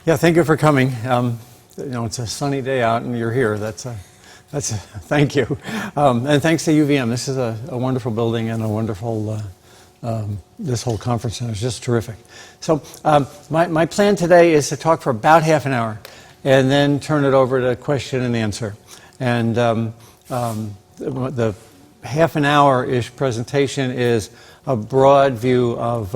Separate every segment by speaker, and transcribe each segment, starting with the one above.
Speaker 1: Yeah, thank you for coming. It's a sunny day out, and you're here. Thank you, and thanks to UVM. This is a wonderful building and a wonderful. This whole conference center is just terrific. So my plan today is to talk for about half an hour, and then turn it over to question and answer. And the half an hour-ish presentation is a broad view of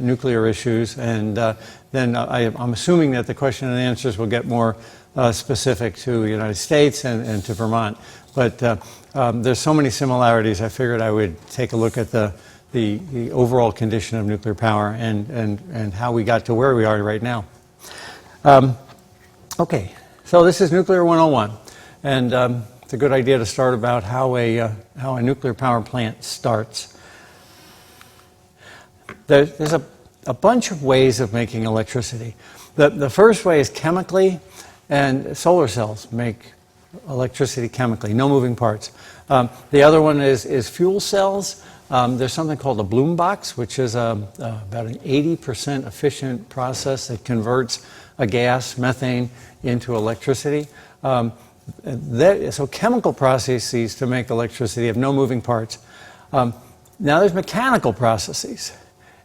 Speaker 1: nuclear issues, and then I'm assuming that the question and answers will get more specific to the United States and to Vermont. But there's so many similarities, I figured I would take a look at the overall condition of nuclear power and how we got to where we are right now. Okay, so this is Nuclear 101, and it's a good idea to start about how a nuclear power plant starts. There's a bunch of ways of making electricity. The first way is chemically, and solar cells make electricity chemically, no moving parts. The other one is fuel cells. There's something called a Bloom box, which is about an 80% efficient process that converts a gas, methane, into electricity. So chemical processes to make electricity have no moving parts. Now there's mechanical processes.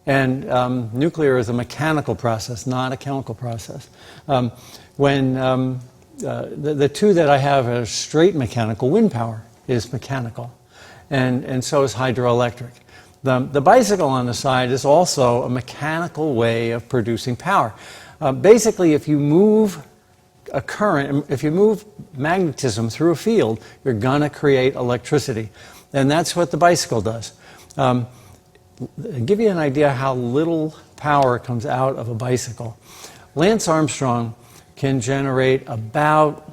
Speaker 1: And nuclear is a mechanical process, not a chemical process. The two that I have are straight mechanical. Wind power is mechanical, and so is hydroelectric. The bicycle on the side is also a mechanical way of producing power. Basically, if you move a current, if you move magnetism through a field, you're going to create electricity. And that's what the bicycle does. Give you an idea how little power comes out of a bicycle. Lance Armstrong can generate about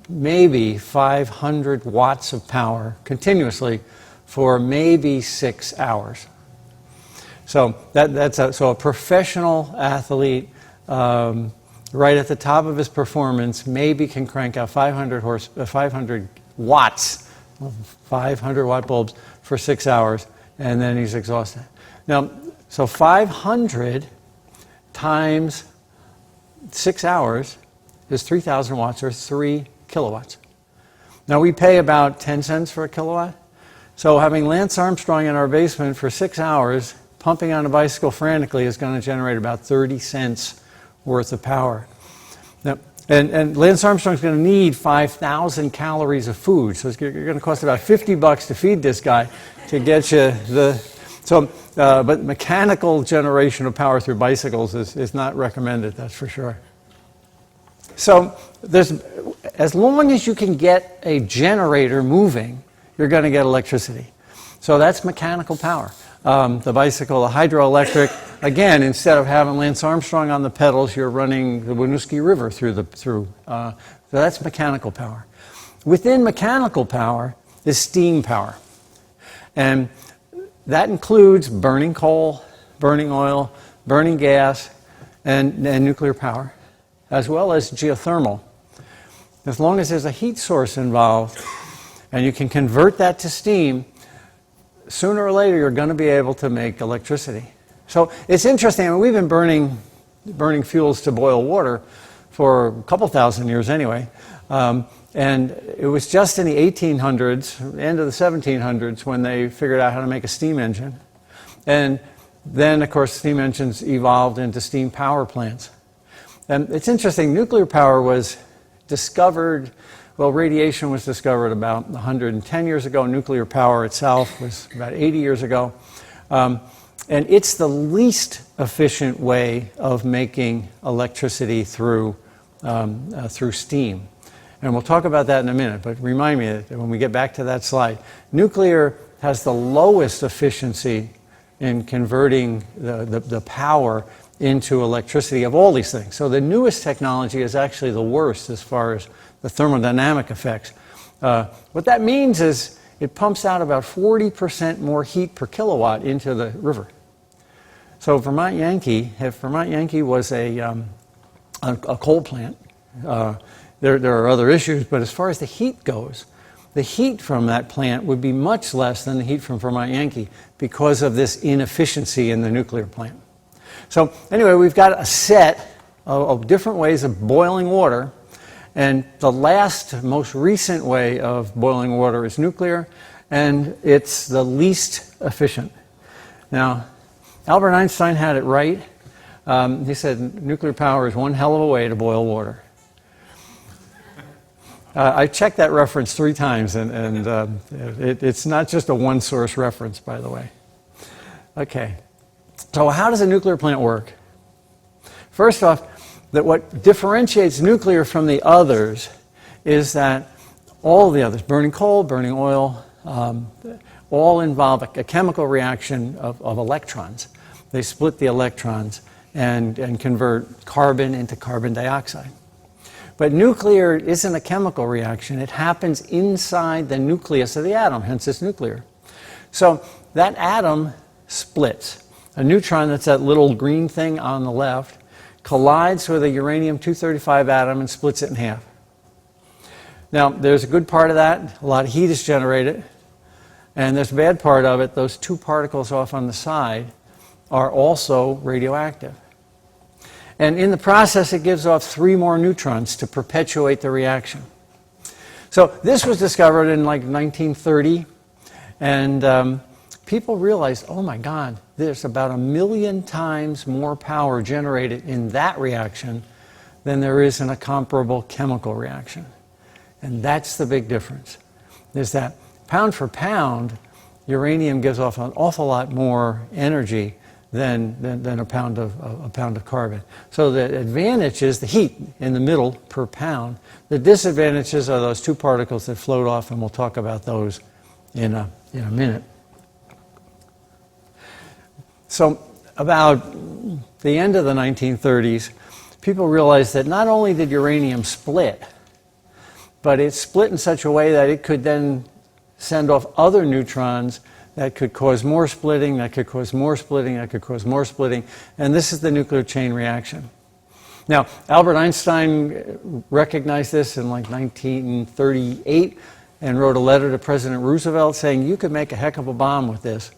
Speaker 1: maybe 500 watts of power continuously for maybe 6 hours. So a professional athlete, right at the top of his performance, maybe can crank out 500 watts, 500 watt bulbs for 6 hours. And then he's exhausted. Now, so 500 times 6 hours is 3,000 watts, or 3 kilowatts. Now, we pay about 10 cents for a kilowatt. So having Lance Armstrong in our basement for 6 hours, pumping on a bicycle frantically, is going to generate about 30 cents worth of power. Now, and Lance Armstrong's going to need 5,000 calories of food. So it's going to cost about $50 to feed this guy to get you but mechanical generation of power through bicycles is not recommended, that's for sure. So as long as you can get a generator moving, you're going to get electricity. So that's mechanical power. The bicycle, the hydroelectric, again, instead of having Lance Armstrong on the pedals, you're running the Winooski River so that's mechanical power. Within mechanical power is steam power. And that includes burning coal, burning oil, burning gas, and nuclear power, as well as geothermal. As long as there's a heat source involved, and you can convert that to steam, sooner or later you're going to be able to make electricity. So it's interesting. I mean, we've been burning fuels to boil water for a couple thousand years anyway. And it was just in the 1800s, end of the 1700s, when they figured out how to make a steam engine. And then, of course, steam engines evolved into steam power plants. And it's interesting, nuclear power was discovered, radiation was discovered about 110 years ago. Nuclear power itself was about 80 years ago. And it's the least efficient way of making electricity through steam. And we'll talk about that in a minute, but remind me that when we get back to that slide, nuclear has the lowest efficiency in converting the power into electricity of all these things. So the newest technology is actually the worst as far as the thermodynamic effects. What that means is it pumps out about 40% more heat per kilowatt into the river. So if Vermont Yankee was a coal plant, there are other issues, but as far as the heat goes, the heat from that plant would be much less than the heat from Vermont Yankee because of this inefficiency in the nuclear plant. So anyway, we've got a set of different ways of boiling water, and the last, most recent way of boiling water is nuclear, and it's the least efficient. Now, Albert Einstein had it right. He said nuclear power is one hell of a way to boil water. I checked that reference 3 times, and it's not just a one-source reference, by the way. Okay, so how does a nuclear plant work? First off, what differentiates nuclear from the others is that all the others, burning coal, burning oil, all involve a chemical reaction of electrons. They split the electrons and convert carbon into carbon dioxide. But nuclear isn't a chemical reaction. It happens inside the nucleus of the atom, hence it's nuclear. So that atom splits. A neutron, that's that little green thing on the left, collides with a uranium-235 atom and splits it in half. Now, there's a good part of that. A lot of heat is generated. And there's a bad part of it. Those 2 particles off on the side are also radioactive. And in the process, it gives off 3 more neutrons to perpetuate the reaction. So this was discovered in like 1930. And people realized, oh my God, there's about 1 million times more power generated in that reaction than there is in a comparable chemical reaction. And that's the big difference, is that pound for pound, uranium gives off an awful lot more energy than a pound of carbon. So the advantage is the heat in the middle per pound. The disadvantages are those 2 particles that float off, and we'll talk about those in a minute. So about the end of the 1930s, people realized that not only did uranium split, but it split in such a way that it could then send off other neutrons that could cause more splitting, that could cause more splitting, that could cause more splitting, and this is the nuclear chain reaction. Now, Albert Einstein recognized this in like 1938 and wrote a letter to President Roosevelt saying, you could make a heck of a bomb with this.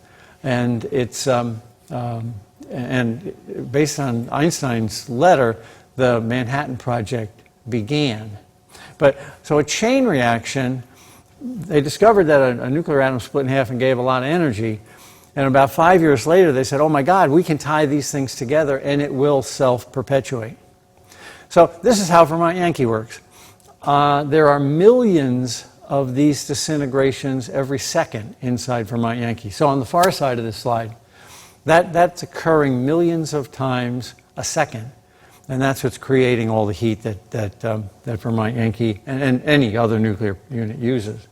Speaker 1: And it's and based on Einstein's letter, the Manhattan Project began. But so a chain reaction, they discovered that a nuclear atom split in half and gave a lot of energy. And about 5 years later, they said, oh my God, we can tie these things together and it will self-perpetuate. So this is how Vermont Yankee works. There are millions of these disintegrations every second inside Vermont Yankee. So on the far side of this slide, that's occurring millions of times a second. And that's what's creating all the heat that Vermont Yankee and any other nuclear unit uses.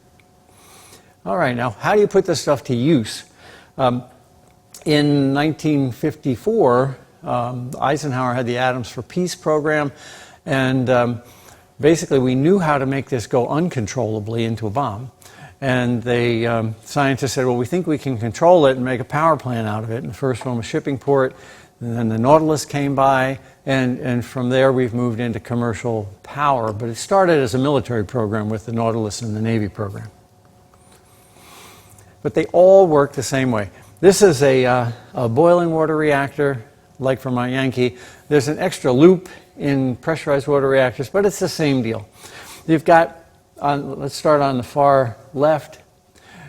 Speaker 1: All right, now how do you put this stuff to use? In 1954, Eisenhower had the Atoms for Peace program, and basically we knew how to make this go uncontrollably into a bomb. And the scientists said, well, we think we can control it and make a power plant out of it. And the first one was Shippingport, and then the Nautilus came by, and from there we've moved into commercial power. But it started as a military program with the Nautilus and the Navy program. But they all work the same way. This is a boiling water reactor, like Vermont Yankee. There's an extra loop in pressurized water reactors, but it's the same deal. You've got, let's start on the far left.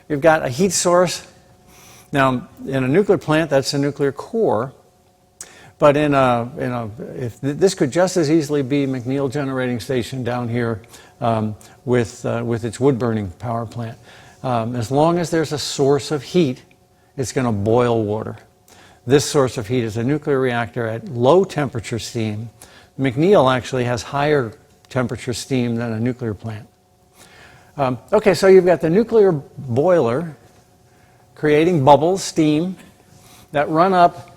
Speaker 1: You've got a heat source. Now, in a nuclear plant, that's a nuclear core. But if this could just as easily be McNeil Generating Station down here with its wood-burning power plant. As long as there's a source of heat, it's going to boil water. This source of heat is a nuclear reactor at low temperature steam. McNeil actually has higher temperature steam than a nuclear plant. Okay, so you've got the nuclear boiler creating bubbles, steam, that run up,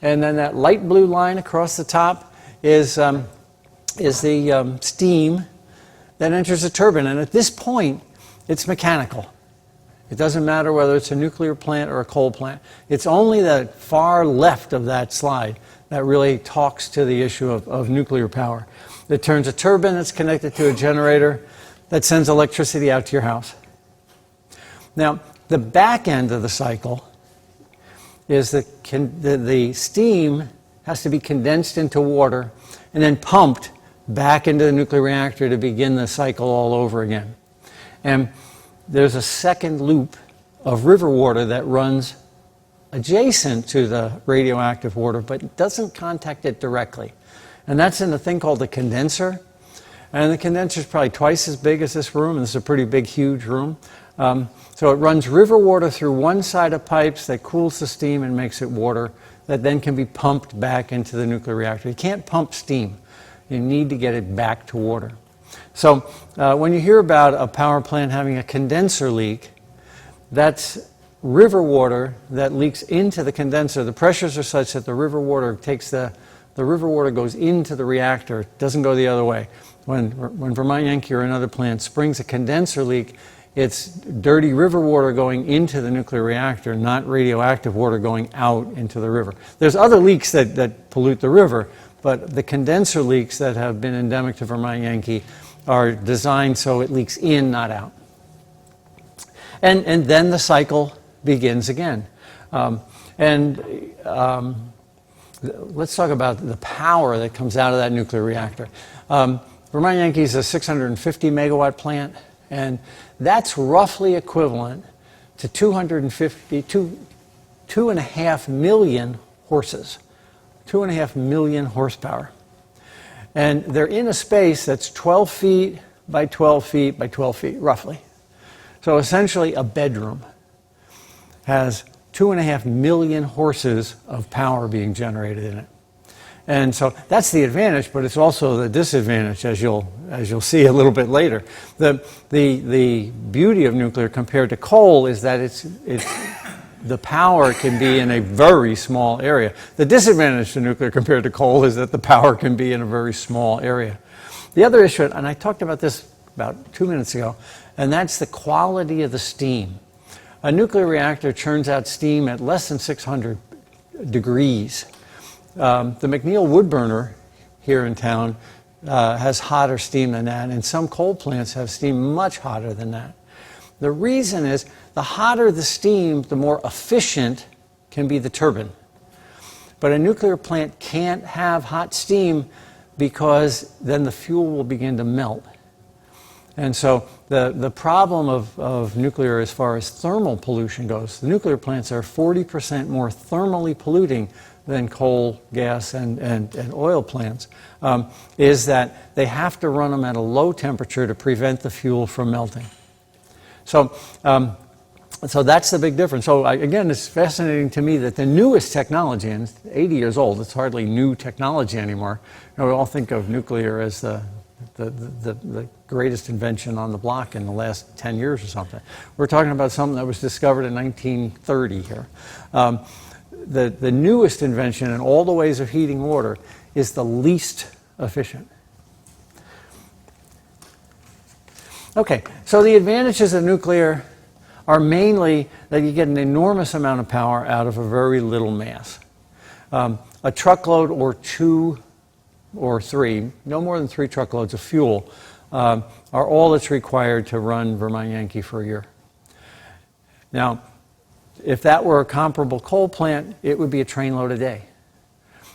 Speaker 1: and then that light blue line across the top is the steam that enters a turbine. And at this point, it's mechanical. It doesn't matter whether it's a nuclear plant or a coal plant. It's only the far left of that slide that really talks to the issue of nuclear power. It turns a turbine that's connected to a generator that sends electricity out to your house. Now, the back end of the cycle is the steam has to be condensed into water and then pumped back into the nuclear reactor to begin the cycle all over again. And there's a second loop of river water that runs adjacent to the radioactive water, but doesn't contact it directly. And that's in a thing called the condenser. And the condenser is probably twice as big as this room, and this is a pretty big, huge room. So it runs river water through one side of pipes that cools the steam and makes it water that then can be pumped back into the nuclear reactor. You can't pump steam. You need to get it back to water. So when you hear about a power plant having a condenser leak, that's river water that leaks into the condenser. The pressures are such that the river water goes into the reactor. It doesn't go the other way. When Vermont Yankee or another plant springs a condenser leak, it's dirty river water going into the nuclear reactor, not radioactive water going out into the river. There's other leaks that pollute the river, but the condenser leaks that have been endemic to Vermont Yankee are designed so it leaks in, not out. And then the cycle begins again. Let's talk about the power that comes out of that nuclear reactor. Vermont Yankee is a 650 megawatt plant, and that's roughly equivalent to 2.5 million horses, 2.5 million horsepower. And they're in a space that's 12 feet by 12 feet by 12 feet, roughly. So essentially a bedroom has 2.5 million horses of power being generated in it. And so that's the advantage, but it's also the disadvantage, as you'll see a little bit later. The beauty of nuclear compared to coal is that the power can be in a very small area. The disadvantage to nuclear compared to coal is that the power can be in a very small area. The other issue, and I talked about this about 2 minutes ago, and that's the quality of the steam. A nuclear reactor churns out steam at less than 600 degrees. The McNeil wood burner here in town has hotter steam than that, and some coal plants have steam much hotter than that. The reason is the hotter the steam, the more efficient can be the turbine. But a nuclear plant can't have hot steam because then the fuel will begin to melt. And so the problem of nuclear as far as thermal pollution goes, the nuclear plants are 40% more thermally polluting than coal, gas, and oil plants, is that they have to run them at a low temperature to prevent the fuel from melting. So that's the big difference. So again, it's fascinating to me that the newest technology, and it's 80 years old, it's hardly new technology anymore. We all think of nuclear as the greatest invention on the block in the last 10 years or something. We're talking about something that was discovered in 1930 here. The newest invention in all the ways of heating water is the least efficient. Okay, so the advantages of nuclear are mainly that you get an enormous amount of power out of a very little mass. A truckload or two or three, no more than 3 truckloads of fuel are all that's required to run Vermont Yankee for a year. Now, if that were a comparable coal plant, it would be a trainload a day.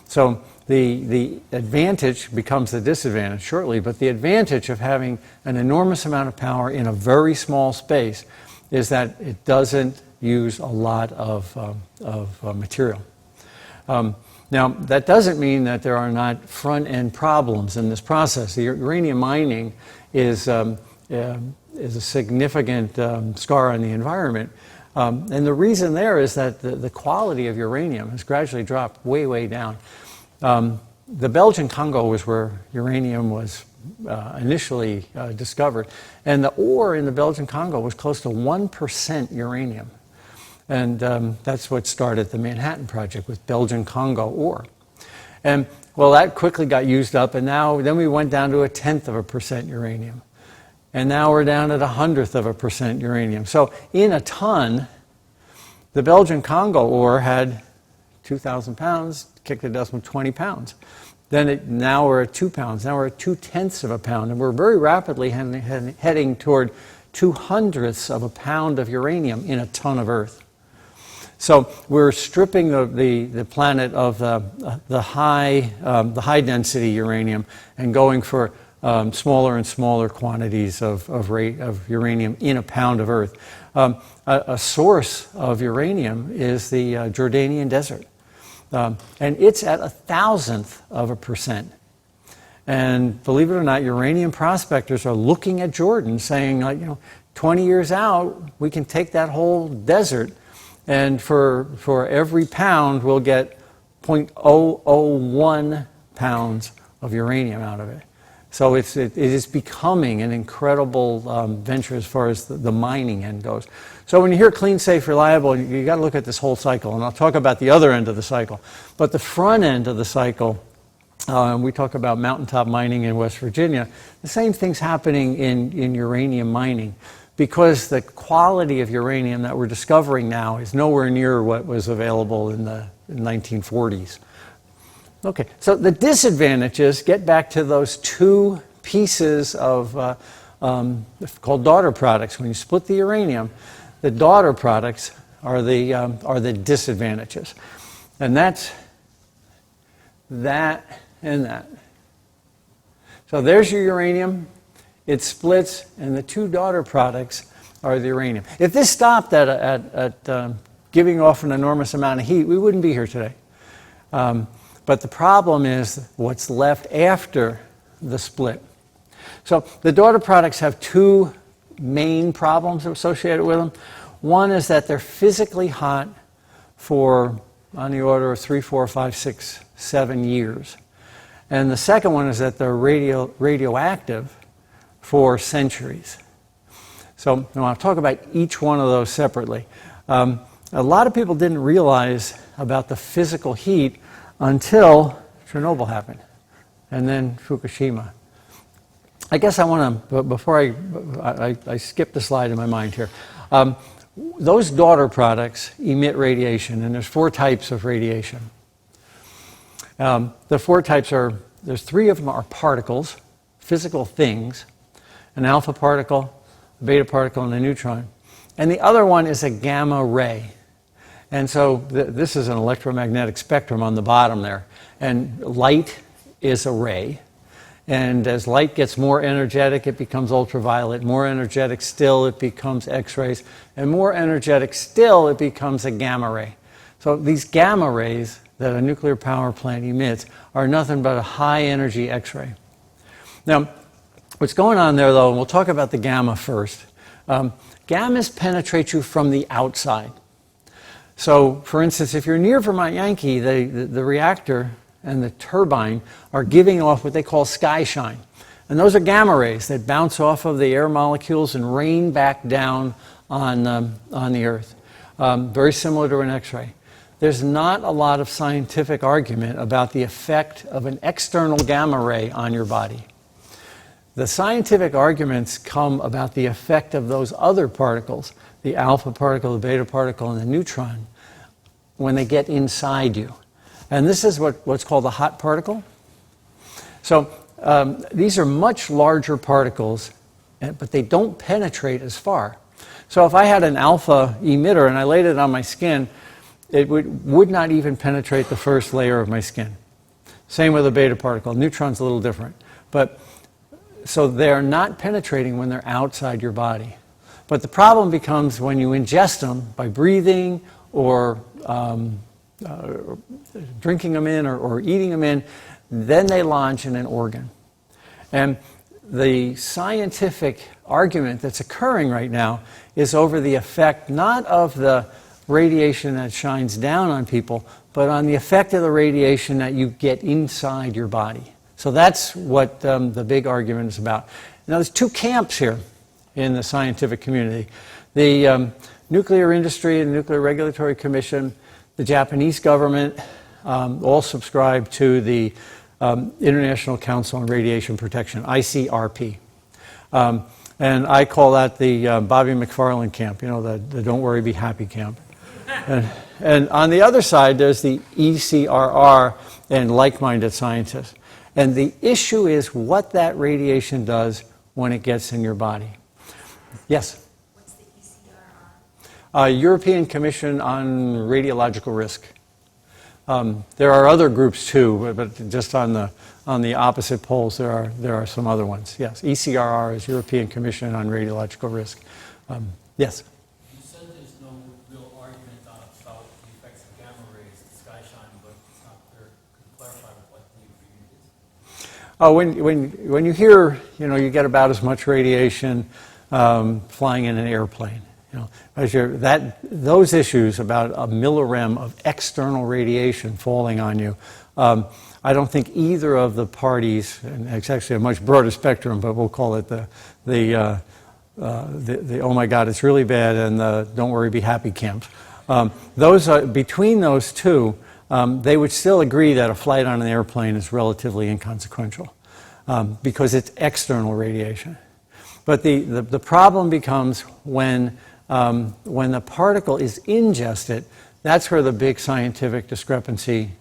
Speaker 1: So the advantage becomes the disadvantage shortly, but the advantage of having an enormous amount of power in a very small space is that it doesn't use a lot of material. Now, that doesn't mean that there are not front-end problems in this process. The uranium mining is a significant scar on the environment. And the reason there is that the quality of uranium has gradually dropped way, way down. The Belgian Congo was where uranium was initially discovered. And the ore in the Belgian Congo was close to 1% uranium. And that's what started the Manhattan Project with Belgian Congo ore. And well, that quickly got used up, and then we went down to 0.1% uranium. And now we're down at 0.1% uranium. So in a ton, the Belgian Congo ore had 2,000 pounds, kicked the dust with 20 pounds. Now we're at 2 pounds. Now we're at 0.2 pounds, and we're very rapidly heading toward 0.02 pounds of uranium in a ton of earth. So we're stripping the planet of the high density uranium and going for smaller and smaller quantities of uranium in a pound of Earth. A source of uranium is the Jordanian desert, and it's at 1,000%. And believe it or not, uranium prospectors are looking at Jordan, saying, 20 years out, we can take that whole desert, and for every pound, we'll get 0.001 pounds of uranium out of it. So it is becoming an incredible venture as far as the mining end goes. So when you hear clean, safe, reliable, you got to look at this whole cycle. And I'll talk about the other end of the cycle. But the front end of the cycle, we talk about mountaintop mining in West Virginia. The same thing's happening in uranium mining, because the quality of uranium that we're discovering now is nowhere near what was available in the 1940s. Okay, so the disadvantages get back to those two pieces of called daughter products. When you split the uranium, the daughter products are the disadvantages, and that's that and that. So there's your uranium. It splits, and the two daughter products are the uranium. If this stopped at giving off an enormous amount of heat, we wouldn't be here today. But the problem is what's left after the split. So the daughter products have two main problems associated with them. One is that they're physically hot for on the order of 3, 4, 5, 6, 7 years. And the second one is that they're radioactive for centuries. So I'll talk about each one of those separately. A lot of people didn't realize about the physical heat until Chernobyl happened, and then Fukushima. I guess I want to, before I skip the slide in my mind here, those daughter products emit radiation, and there's 4 types of radiation. The 4 types there's 3 of them are particles, physical things, an alpha particle, a beta particle, and a neutron. And the other one is a gamma ray. And so this is an electromagnetic spectrum on the bottom there. And light is a ray. And as light gets more energetic, it becomes ultraviolet. More energetic still, it becomes X-rays. And more energetic still, it becomes a gamma ray. So these gamma rays that a nuclear power plant emits are nothing but a high-energy X-ray. Now, what's going on there, though, and we'll talk about the gamma first. Gammas penetrate you from the outside. So, for instance, if you're near Vermont Yankee, the reactor and the turbine are giving off what they call sky shine. And those are gamma rays that bounce off of the air molecules and rain back down on the Earth. Very similar to an X-ray. There's not a lot of scientific argument about the effect of an external gamma ray on your body. The scientific arguments come about the effect of those other particles, the alpha particle, the beta particle, and the neutron, when they get inside you. And this is what's called a hot particle. So these are much larger particles, but they don't penetrate as far. So if I had an alpha emitter and I laid it on my skin, it would not even penetrate the first layer of my skin. Same with a beta particle. Neutron's a little different. So they're not penetrating when they're outside your body. But the problem becomes when you ingest them by breathing or drinking them in or eating them in, then they launch in an organ. And the scientific argument that's occurring right now is over the effect not of the radiation that shines down on people, but on the effect of the radiation that you get inside your body. So that's what the big argument is about. Now there's 2 camps here in the scientific community. The nuclear industry and the Nuclear Regulatory Commission, the Japanese government, all subscribe to the International Council on Radiation Protection, ICRP. And I call that the Bobby McFarland camp, the Don't Worry, Be Happy camp. And on the other side, there's the ECRR and like-minded scientists. And the issue is what that radiation does when it gets in your body. Yes?
Speaker 2: What's the
Speaker 1: European Commission on Radiological Risk. There are other groups too, but just on the opposite poles, there are some other ones. Yes, ECRR is European Commission on Radiological Risk. Yes.
Speaker 2: You said there's no real argument about the effects of gamma rays, the sky shine, but it's not clear. Could you clarify what the agreement is?
Speaker 1: Oh, when you hear, you get about as much radiation flying in an airplane. Those issues about a millirem of external radiation falling on you, I don't think either of the parties, and it's actually a much broader spectrum, but we'll call it the oh my God, it's really bad, and the don't worry, be happy camps. Between those two, they would still agree that a flight on an airplane is relatively inconsequential because it's external radiation. But the problem becomes when the particle is ingested. That's where the big scientific discrepancy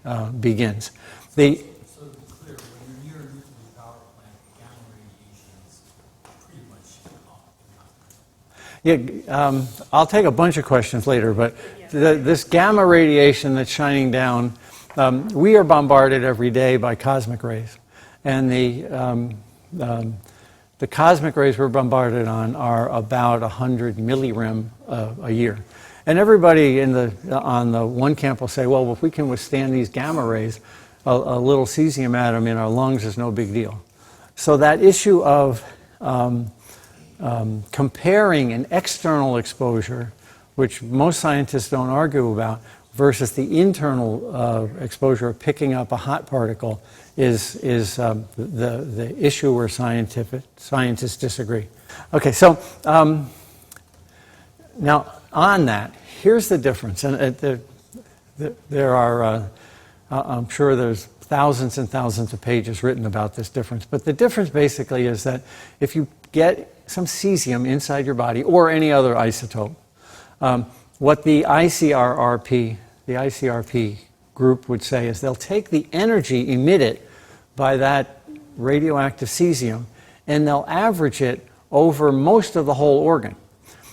Speaker 1: begins.
Speaker 2: So to be clear, when you're near a nuclear power plant, gamma radiation is pretty much
Speaker 1: Yeah, I'll take a bunch of questions later, but this gamma radiation that's shining down, we are bombarded every day by cosmic rays, and the cosmic rays we're bombarded on are about 100 millirem a year. And everybody on the one camp will say, well, if we can withstand these gamma rays, a little cesium atom in our lungs is no big deal. So that issue of comparing an external exposure, which most scientists don't argue about, versus the internal exposure of picking up a hot particle is the issue where scientists disagree. Okay, so now on that, here's the difference. And there are, I'm sure there's thousands and thousands of pages written about this difference. But the difference basically is that if you get some cesium inside your body or any other isotope, what the ICRP group would say is they'll take the energy emitted by that radioactive cesium and they'll average it over most of the whole organ.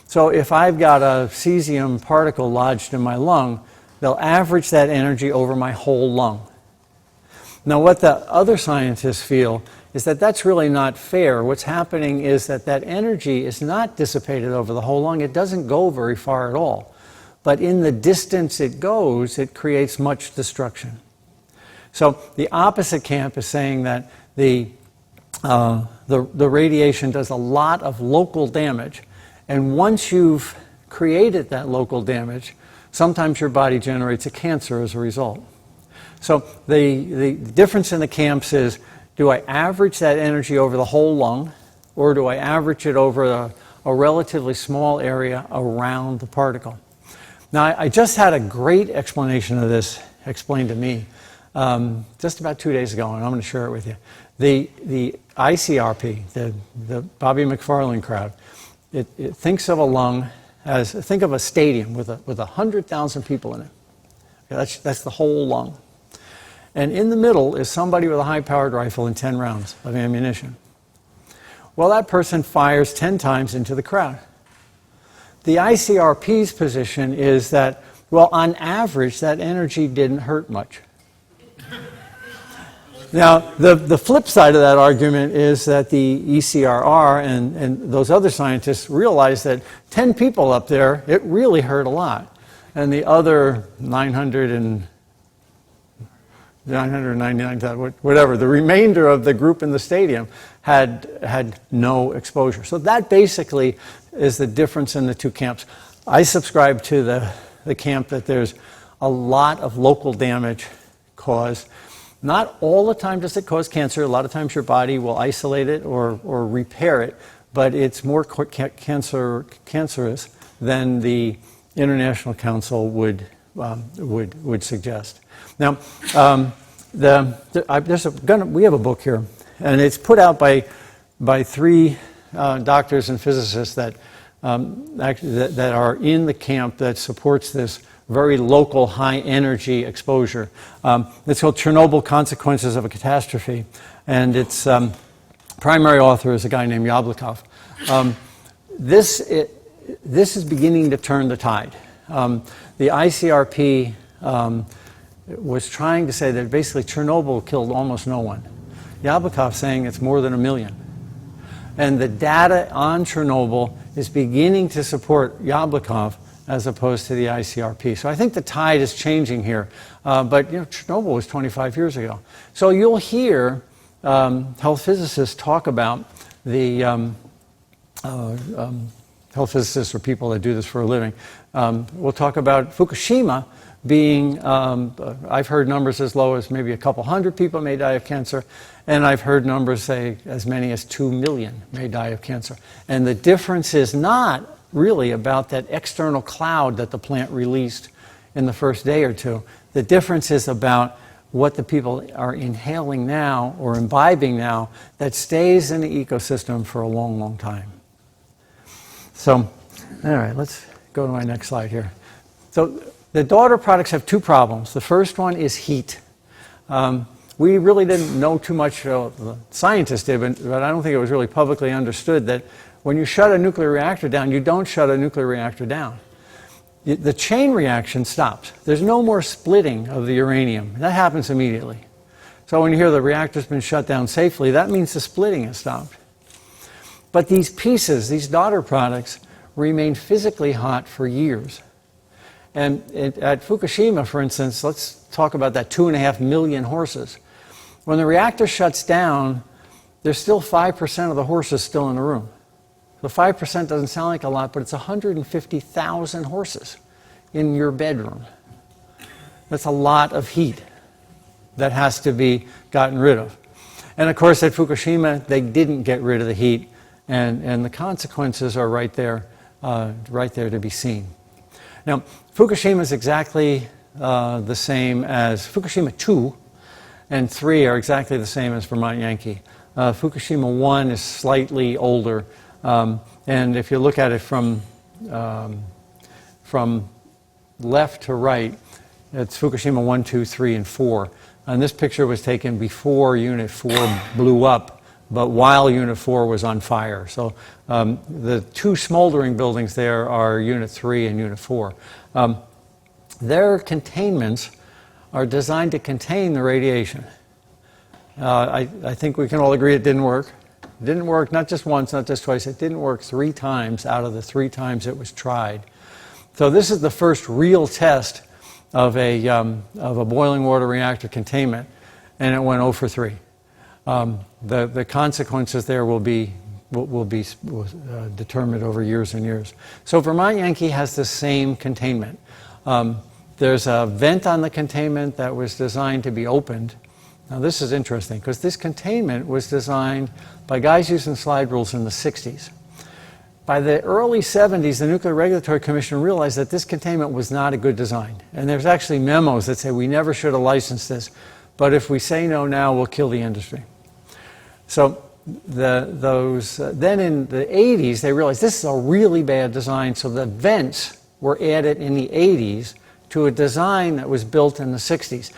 Speaker 1: So if I've got a cesium particle lodged in my lung, they'll average that energy over my whole lung. Now what the other scientists feel is that that's really not fair. What's happening is that energy is not dissipated over the whole lung. It doesn't go very far at all. But in the distance it goes, it creates much destruction. So the opposite camp is saying that the radiation does a lot of local damage. And once you've created that local damage, sometimes your body generates a cancer as a result. So the difference in the camps is, do I average that energy over the whole lung, or do I average it over a relatively small area around the particle? Now, I just had a great explanation of this explained to me just about 2 days ago, and I'm going to share it with you. The ICRP, the Bobby McFarlane crowd, it thinks of a lung as, think of a stadium with 100,000 people in it. Okay, that's the whole lung. And in the middle is somebody with a high-powered rifle and 10 rounds of ammunition. Well, that person fires 10 times into the crowd. The ICRP's position is that, well, on average, that energy didn't hurt much. Now, the flip side of that argument is that the ECRR and those other scientists realize that 10 people up there, it really hurt a lot. And the other 999, whatever, the remainder of the group in the stadium had no exposure. So that basically is the difference in the two camps. I subscribe to the camp that there's a lot of local damage caused. Not all the time does it cause cancer. A lot of times your body will isolate it or repair it, but it's more cancerous than the International Council would suggest. Now, we have a book here, and it's put out by three doctors and physicists that are in the camp that supports this very local high energy exposure. It's called Chernobyl Consequences of a Catastrophe, and its primary author is a guy named Yablokov. this is beginning to turn the tide. The ICRP was trying to say that basically Chernobyl killed almost no one. Yablokov's saying it's more than 1 million. And the data on Chernobyl is beginning to support Yablokov as opposed to the ICRP. So I think the tide is changing here. But Chernobyl was 25 years ago. So you'll hear health physicists talk about the health physicists or people that do this for a living. We'll talk about Fukushima being, I've heard numbers as low as maybe a couple hundred people may die of cancer, and I've heard numbers say as many as 2 million may die of cancer. And the difference is not really about that external cloud that the plant released in the first day or two. The difference is about what the people are inhaling now or imbibing now that stays in the ecosystem for a long, long time. So, all right, let's go to my next slide here. So the daughter products have two problems. The first one is heat. We really didn't know too much, the scientists did, but I don't think it was really publicly understood that when you shut a nuclear reactor down, you don't shut a nuclear reactor down. The chain reaction stops. There's no more splitting of the uranium. That happens immediately. So when you hear the reactor's been shut down safely, that means the splitting has stopped. But these pieces, these daughter products, remain physically hot for years. And at Fukushima, for instance, let's talk about that 2.5 million horses. When the reactor shuts down, there's still 5% of the horses still in the room. The 5% doesn't sound like a lot, but it's 150,000 horses in your bedroom. That's a lot of heat that has to be gotten rid of. And of course, at Fukushima, they didn't get rid of the heat, and the consequences are right there to be seen. Now, Fukushima is exactly the same as Fukushima 2 and 3 are exactly the same as Vermont Yankee. Fukushima 1 is slightly older. And if you look at it from left to right, it's Fukushima 1, 2, 3, and 4. And this picture was taken before Unit 4 blew up, but while Unit 4 was on fire. So the two smoldering buildings there are Unit 3 and Unit 4. Their containments are designed to contain the radiation. I think we can all agree it didn't work. It didn't work not just once, not just twice. It didn't work 3 times out of the 3 times it was tried. So this is the first real test of a boiling water reactor containment, and it went 0 for 3. The consequences there will be determined over years and years. So Vermont Yankee has the same containment. There's a vent on the containment that was designed to be opened. Now this is interesting because this containment was designed by guys using slide rules in the 60s. By the early 70s, the Nuclear Regulatory Commission realized that this containment was not a good design. And there's actually memos that say we never should have licensed this, but if we say no now, we'll kill the industry. So then in the 80s, they realized this is a really bad design, so the vents were added in the 80s to a design that was built in the 60s.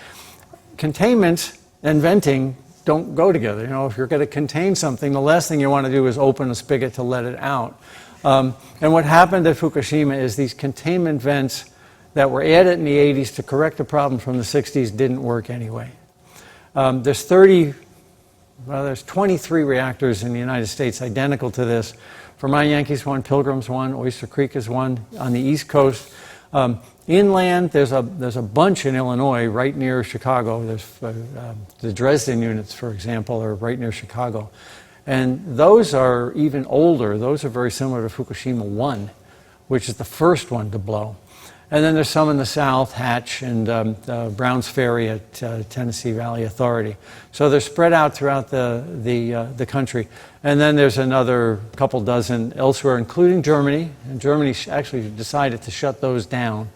Speaker 1: Containment and venting don't go together. You know, if you're going to contain something, the last thing you want to do is open a spigot to let it out. And what happened at Fukushima is these containment vents that were added in the 80s to correct the problem from the 60s didn't work anyway. There's 23 reactors in the United States identical to this. Vermont Yankee's 1, Pilgrim's 1, Oyster Creek is 1 on the East Coast. Inland, there's a bunch in Illinois, right near Chicago. There's the Dresden units, for example, are right near Chicago. And those are even older. Those are very similar to Fukushima 1, which is the first one to blow. And then there's some in the south, Hatch and Browns Ferry at Tennessee Valley Authority. So they're spread out throughout the country. And then there's another couple dozen elsewhere, including Germany. And Germany actually decided to shut those down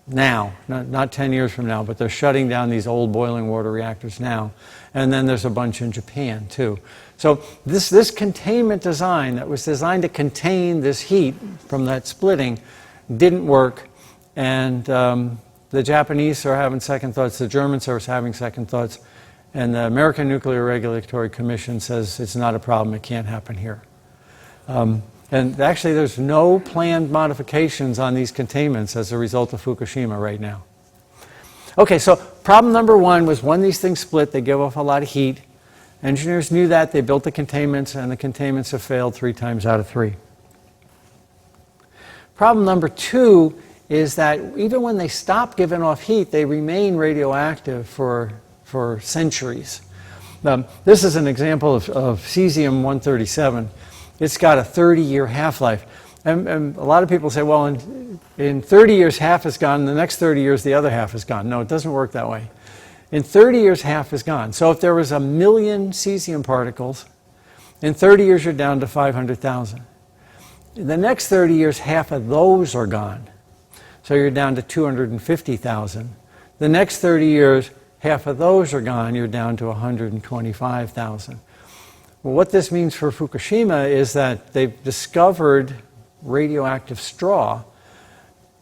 Speaker 1: now, not 10 years from now, but they're shutting down these old boiling water reactors now. And then there's a bunch in Japan, too. So this containment design that was designed to contain this heat from that splitting didn't work. And the Japanese are having second thoughts, the Germans are having second thoughts, and the American Nuclear Regulatory Commission says it's not a problem, it can't happen here. And And actually, there's no planned modifications on these containments as a result of Fukushima right now. Okay, so problem number one was when these things split, they give off a lot of heat. Engineers knew that. They built the containments, and the containments have failed 3 times out of 3. Problem number two is that even when they stop giving off heat, they remain radioactive for centuries. This is an example of cesium-137. It's got a 30-year half-life. And a lot of people say, well, in 30 years, half is gone. The next 30 years, the other half is gone. No, it doesn't work that way. In 30 years, half is gone. So if there was 1 million cesium particles, in 30 years, you're down to 500,000. In the next 30 years, half of those are gone. So you're down to 250,000. The next 30 years, half of those are gone. You're down to 125,000. Well, what this means for Fukushima is that they've discovered radioactive straw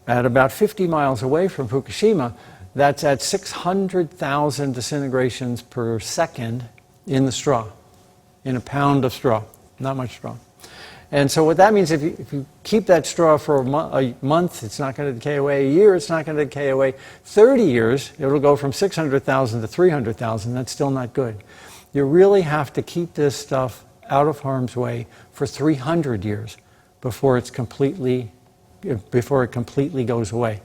Speaker 1: at about 50 miles away from Fukushima. That's at 600,000 disintegrations per second in the straw, in a pound of straw, not much straw. And so what that means, if you keep that straw for a month, it's not going to decay away. A year, it's not going to decay away. 30 years, it'll go from 600,000 to 300,000. That's still not good. You really have to keep this stuff out of harm's way for 300 years before it completely goes away.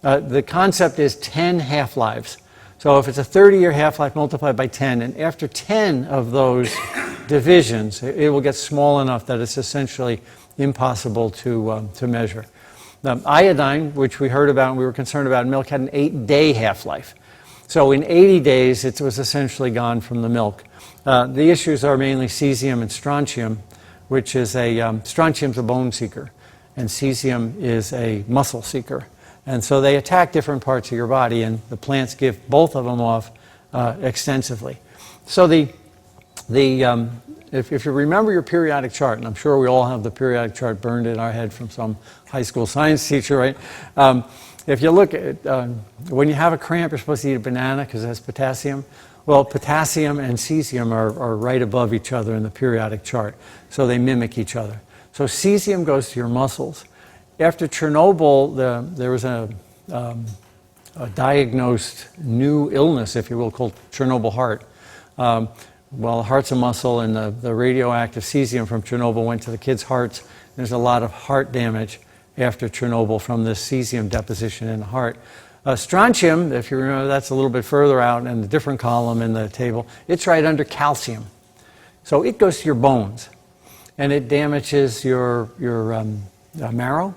Speaker 1: The concept is 10 half-lives. So if it's a 30-year half-life multiplied by 10, and after 10 of those divisions, it will get small enough that it's essentially impossible to measure. Iodine, which we heard about and we were concerned about in milk, had an 8-day half-life. So in 80 days, it was essentially gone from the milk. The issues are mainly cesium and strontium, which is strontium's a bone seeker, and cesium is a muscle seeker. And so they attack different parts of your body, and the plants give both of them off extensively. So if you remember your periodic chart, and I'm sure we all have the periodic chart burned in our head from some high school science teacher, right? If you look at, when you have a cramp, you're supposed to eat a banana because it has potassium. Well, potassium and cesium are right above each other in the periodic chart, so they mimic each other. So cesium goes to your muscles. After Chernobyl, there was a diagnosed new illness, if you will, called Chernobyl heart. Well, the heart's a muscle, and the radioactive cesium from Chernobyl went to the kids' hearts. There's a lot of heart damage after Chernobyl from this cesium deposition in the heart. Strontium, if you remember, that's a little bit further out in a different column in the table. It's right under calcium. So it goes to your bones, and it damages your marrow,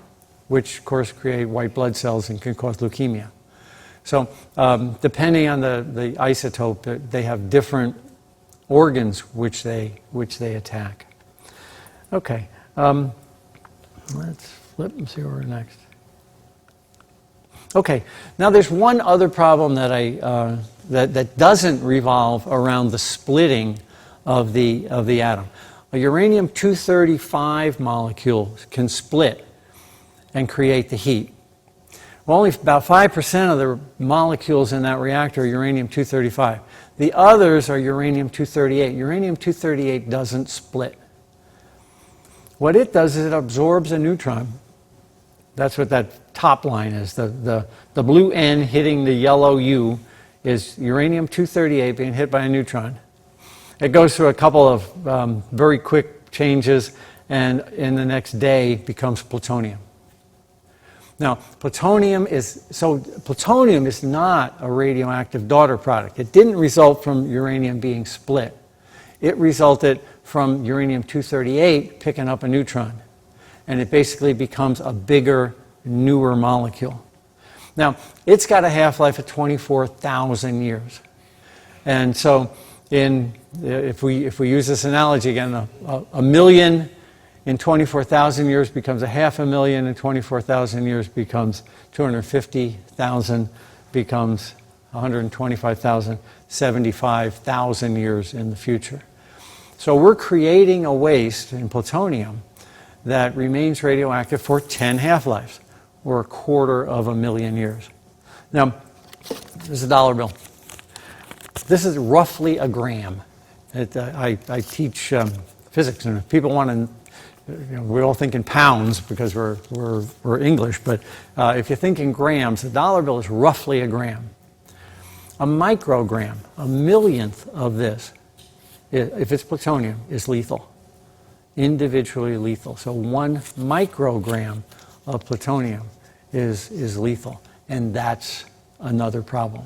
Speaker 1: which, of course, create white blood cells and can cause leukemia. So depending on the isotope, they have different organs which they attack. Okay, let's flip and see where we're next. Okay, now there's one other problem that that doesn't revolve around the splitting of the atom. A uranium-235 molecule can split and create the heat. Well, only about 5% of the molecules in that reactor are uranium-235. The others are uranium-238. Uranium-238 doesn't split. What it does is it absorbs a neutron. That's what that top line is. The blue N hitting the yellow U is uranium-238 being hit by a neutron. It goes through a couple of very quick changes, and in the next day becomes plutonium. Now, plutonium is not a radioactive daughter product. It didn't result from uranium being split. It resulted from uranium-238 picking up a neutron. And it basically becomes a bigger, newer molecule. Now, it's got a half-life of 24,000 years. And so if we use this analogy again, a million in 24,000 years becomes a 500,000, in 24,000 years becomes 250,000, becomes 125,000, 75,000 years in the future. So we're creating a waste in plutonium that remains radioactive for 10 half-lives, or 250,000 years. Now, there's a dollar bill. This is roughly a gram. I teach physics, and if people want to we all think in pounds because we're English, but if you think in grams, a dollar bill is roughly a gram. A microgram, a millionth of this, if it's plutonium, is lethal, individually lethal. So 1 microgram of plutonium is lethal, and that's another problem.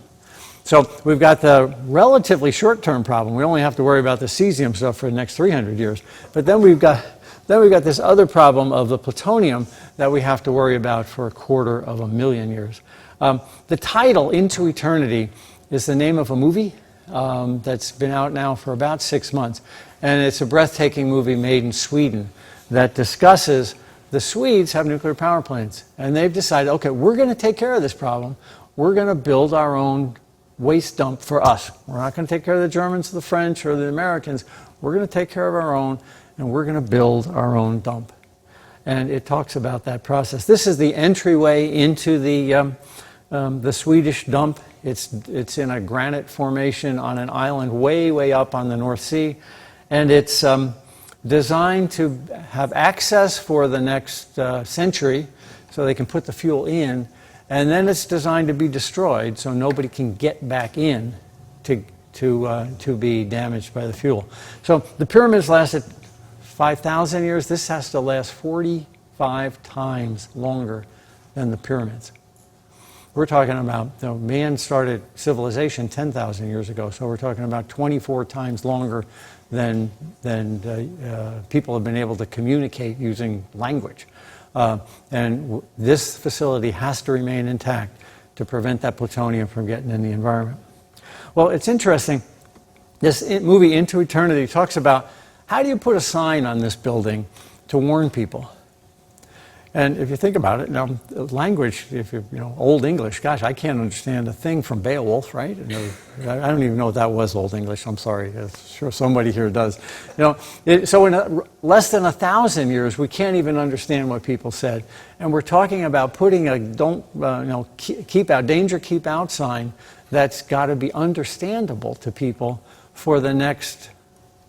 Speaker 1: So we've got the relatively short-term problem. We only have to worry about the cesium stuff for the next 300 years. But then we've got this other problem of the plutonium that we have to worry about for 250,000 years. The title, Into Eternity, is the name of a movie that's been out now for about 6 months. And it's a breathtaking movie made in Sweden that discusses the Swedes have nuclear power plants. And they've decided, okay, we're going to take care of this problem. We're going to build our own waste dump for us. We're not going to take care of the Germans, the French, or the Americans. We're going to take care of our own, and we're going to build our own dump. And it talks about that process. This is the entryway into the Swedish dump. It's in a granite formation on an island way, way up on the North Sea. And it's designed to have access for the next century so they can put the fuel in. And then it's designed to be destroyed so nobody can get back in to be damaged by the fuel. So the pyramids lasted 5,000 years. This has to last 45 times longer than the pyramids. We're talking about, man started civilization 10,000 years ago, so we're talking about 24 times longer than people have been able to communicate using language. And this facility has to remain intact to prevent that plutonium from getting in the environment. Well, it's interesting. This movie, Into Eternity, talks about how do you put a sign on this building to warn people? And if you think about it, now, language, if you're, Old English, gosh, I can't understand a thing from Beowulf, right? I don't even know if that was Old English, I'm sorry. I'm sure somebody here does. So in less than 1,000 years, we can't even understand what people said. And we're talking about putting a keep out, danger, keep out sign that's got to be understandable to people for the next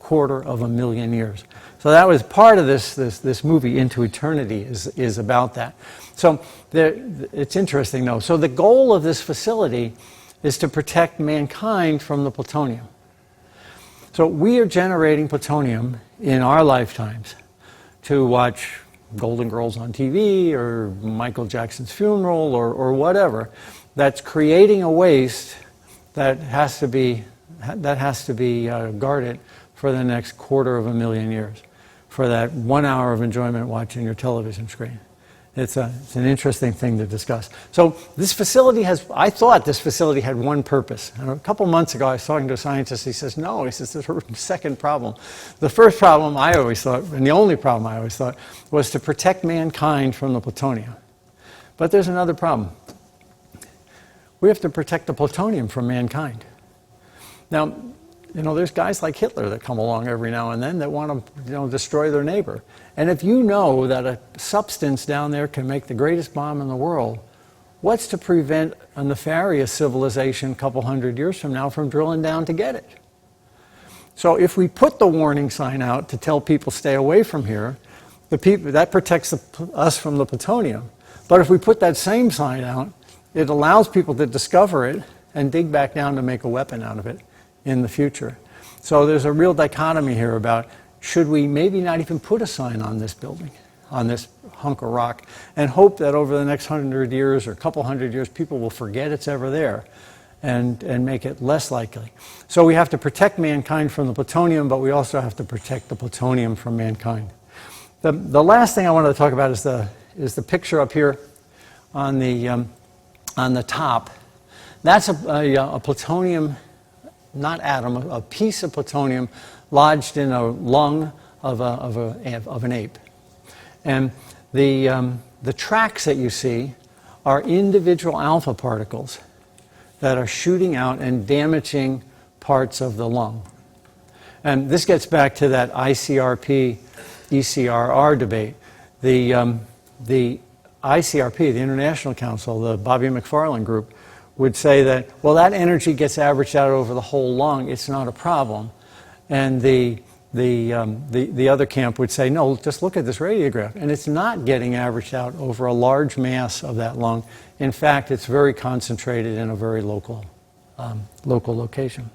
Speaker 1: 250,000 years. So that was part of this movie, Into Eternity, is about that. So it's interesting, though. So the goal of this facility is to protect mankind from the plutonium. So we are generating plutonium in our lifetimes to watch Golden Girls on TV or Michael Jackson's funeral or whatever. That's creating a waste that has to be guarded for the next 250,000 years, for that 1 hour of enjoyment watching your television screen. It's an interesting thing to discuss. So this facility I thought this facility had one purpose. And a couple months ago I was talking to a scientist. He says, no, there's a second problem. The first problem I always thought, and the only problem I always thought, was to protect mankind from the plutonium. But there's another problem. We have to protect the plutonium from mankind. Now, there's guys like Hitler that come along every now and then that want to, destroy their neighbor. And if you know that a substance down there can make the greatest bomb in the world, what's to prevent a nefarious civilization a couple hundred years from now from drilling down to get it? So if we put the warning sign out to tell people stay away from here, that protects us from the plutonium. But if we put that same sign out, it allows people to discover it and dig back down to make a weapon out of it in the future. So there's a real dichotomy here about should we maybe not even put a sign on this building, on this hunk of rock, and hope that over the next 100 years or a couple hundred years people will forget it's ever there and make it less likely. So we have to protect mankind from the plutonium, but we also have to protect the plutonium from mankind. The last thing I wanted to talk about is the picture up here on the top. That's a plutonium, not atom, a piece of plutonium lodged in a lung of an ape. And the tracks that you see are individual alpha particles that are shooting out and damaging parts of the lung. And this gets back to that ICRP, ECRR debate. The ICRP, the International Council, the Bobby McFarland group, would say that, well, that energy gets averaged out over the whole lung. It's not a problem. And the the other camp would say, no, just look at this radiograph. And it's not getting averaged out over a large mass of that lung. In fact, it's very concentrated in a very local location.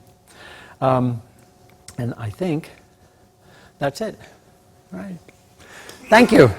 Speaker 1: And I think that's it. All right. Thank you.